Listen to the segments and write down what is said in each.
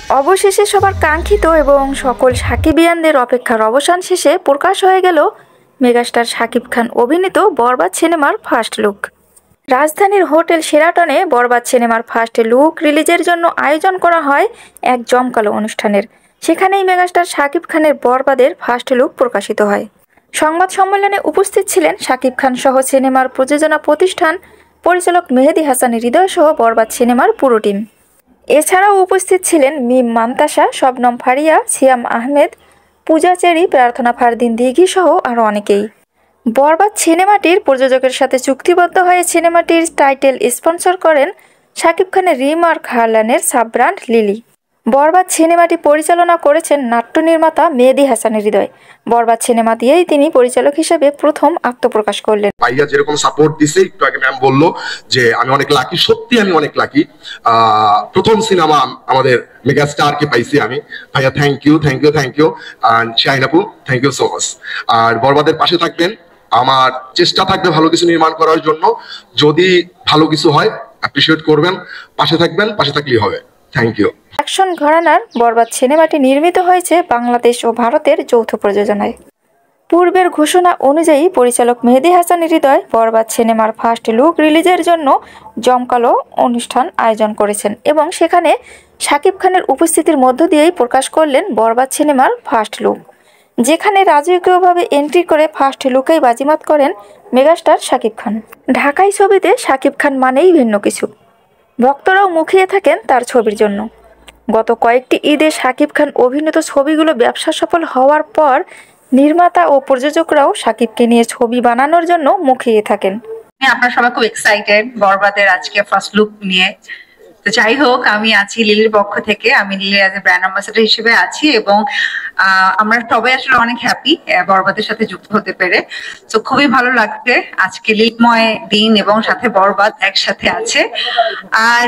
অবশেষে সবার কাঙ্ক্ষিত এবং সকল সাকিবিয়ানদের অপেক্ষার অবসান শেষে প্রকাশ হয়ে গেল মেগাস্টার শাকিব খান অভিনীত বরবাদ সিনেমার ফার্স্ট লুক। রাজধানীর হোটেল শেরাটনে বরবাদ সিনেমার ফার্স্ট লুক রিলিজের জন্য আয়োজন করা হয় এক জমকালো অনুষ্ঠানের। সেখানেই মেগাস্টার শাকিব খানের বরবাদের ফার্স্ট লুক প্রকাশিত হয়। সংবাদ সম্মেলনে উপস্থিত ছিলেন শাকিব খান সহ সিনেমার প্রযোজনা প্রতিষ্ঠান পরিচালক মেহেদী হাসান হৃদয় সহ বরবাদ সিনেমার পুরো টিম। এছাড়াও উপস্থিত ছিলেন মিম মান্তাসা, শবনম ফারিয়া, সিয়াম আহমেদ, পূজা চেরি, প্রার্থনা ফারদিন দিঘি সহ আরও অনেকেই। বরবাদ সিনেমাটির প্রযোজকের সাথে চুক্তিবদ্ধ হয়ে সিনেমাটির টাইটেল স্পন্সর করেন শাকিব খানের রিমার্ক হারলানের সাব ব্র্যান্ড লিলি। বরবাদ সিনেমাটি পরিচালনা করেছেন নাট্য নির্মাতা মেহেদী হাসান হৃদয়। বরবাদ সিনেমা দিয়েই তিনি পরিচালক হিসেবে প্রথম আত্মপ্রকাশ করলেন। ভাইয়া যেরকম সাপোর্ট দিছে, একটু আগে ম্যাম বললো যে আমি অনেক লাকি, সত্যি আমি অনেক লাকি। প্রথম সিনেমা আমাদের মেগা স্টারকে পাইছি আমি। ভাইয়া thank you, thank you, thank you. আর শাহিন আপু থ্যাংক ইউ সো মাচ। আর বরবাদের পাশে থাকবেন, আমার চেষ্টা থাকবে ভালো কিছু নির্মাণ করার জন্য। যদি ভালো কিছু হয় অ্যাপ্রিসিয়েট করবেন, পাশে থাকবেন, পাশে থাকলেই হবে। Thank you. অ্যাকশন ঘরানার বরবাদ সিনেমাটি নির্মিত হয়েছে বাংলাদেশ ও ভারতের যৌথ প্রযোজনায়। পূর্বের ঘোষণা অনুযায়ী পরিচালক মেহেদী হাসান হৃদয় বরবাদ সিনেমার ফার্স্ট লুক রিলিজের জন্য জমকালো অনুষ্ঠান আয়োজন করেছেন এবং সেখানে শাকিব খানের উপস্থিতির মধ্য দিয়েই প্রকাশ করলেন বরবাদ সিনেমার ফার্স্ট লুক, যেখানে রাজকীয়ভাবে এন্ট্রি করে ফার্স্ট লুকেই বাজিমাত করেন মেগাস্টার শাকিব খান। ঢাকাই ছবিতে শাকিব খান মানেই ভিন্ন কিছু, ভক্তরাও মুখিয়ে থাকেন তার ছবির জন্য। গত কয়েকটি ঈদে শাকিব খান অভিনীত ছবিগুলো ব্যবসা সফল হওয়ার পর নির্মাতা ও প্রযোজকরাও শাকিবকে নিয়ে ছবি বানানোর জন্য মুখিয়ে থাকেন। আপনারা সবাই খুব এক্সাইটেড বরবাদের আজকে ফার্স্ট লুক নিয়ে। তো যাই হোক, আমি আছি লিলির পক্ষ থেকে, আমি লিলির অ্যাজ এ ব্র্যান্ড অ্যাম্বাসেডর হিসেবে আছি এবং আমরা সবাই আসলে অনেক হ্যাপি বরবাদের সাথে যুক্ত হতে পেরে। তো খুবই ভালো লাগছে আজকে লিলময় দিন এবং সাথে বরবাদ একসাথে আছে। আর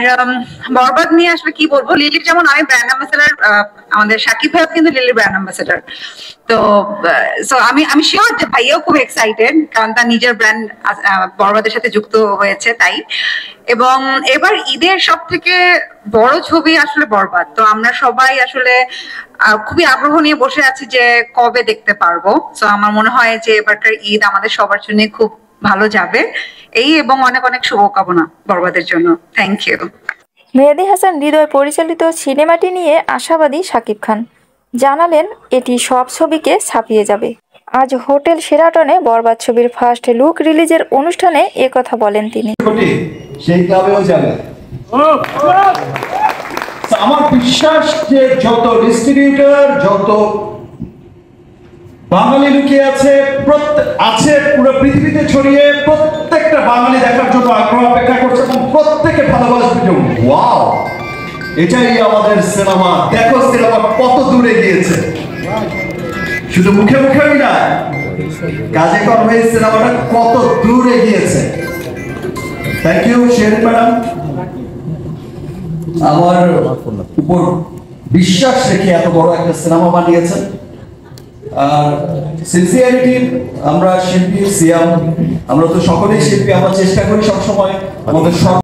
বরবাদ নিয়ে আসলে কি বলবো, লিলির যেমন আমি ব্র্যান্ড অ্যাম্বাসেডর, আমাদের শাকিব ভাইও কিন্তু লিলির ব্র্যান্ড অ্যাম্বাসেডর। তো আমি শিওর যে ভাইয়াও খুব এক্সাইটেড, কারণ তার নিজের ব্র্যান্ড বরবাদের সাথে যুক্ত হয়েছে তাই। এবং এবার ঈদের সব থেকে বড় ছবি আসলে বরবাদ। তো আমরা সবাই আসলে খুবই আগ্রহ নিয়ে বসে আছি যে কবে দেখতে পারবো। তো আমার মনে হয় যে এবারকার ঈদ আমাদের সবার জন্য খুব ভালো যাবে এই, এবং অনেক অনেক শুভকামনা বরবাদের জন্য। Thank you. মেহেদী হাসান হৃদয় পরিচালিত সিনেমাটি নিয়ে আশাবাদী শাকিব খান, জানালেন এটি সব ছবিকে ছাপিয়ে যাবে। আজ হোটেল শেরাটনে বরবাদ ছবির ফার্স্ট লুক রিলিজের অনুষ্ঠানে একথা বলেন তিনি। সেই ক্লাবেও যাবে। আমার বিশ্বাস যে যত ডিস্ট্রিবিউটর, যত বাঙালি লুকিয়ে আছে পুরো পৃথিবীতে ছড়িয়ে, প্রত্যেকটা বাঙালি দেখার জন্য আগ্রহ অপেক্ষা করছে এবং প্রত্যেকে ভালোবাসবে যে ওয়াও, এটাই আমাদের সিনেমা। দেখো সিনেমা কত দূরে গিয়েছে, শুধু মুখে মুখেই না, কাজে কর্মে সিনেমাটা কত দূরে গিয়েছে। থ্যাংক ইউ শেরিন ম্যাডাম, আমার উপর বিশ্বাস রেখে এত বড় একটা সিনেমা বানিয়েছেন। আর সিনসিয়ারিটি, আমরা শিল্পী, সিয়াম, আমরা তো সকলেই শিল্পী, আমরা চেষ্টা করি সবসময় আমাদের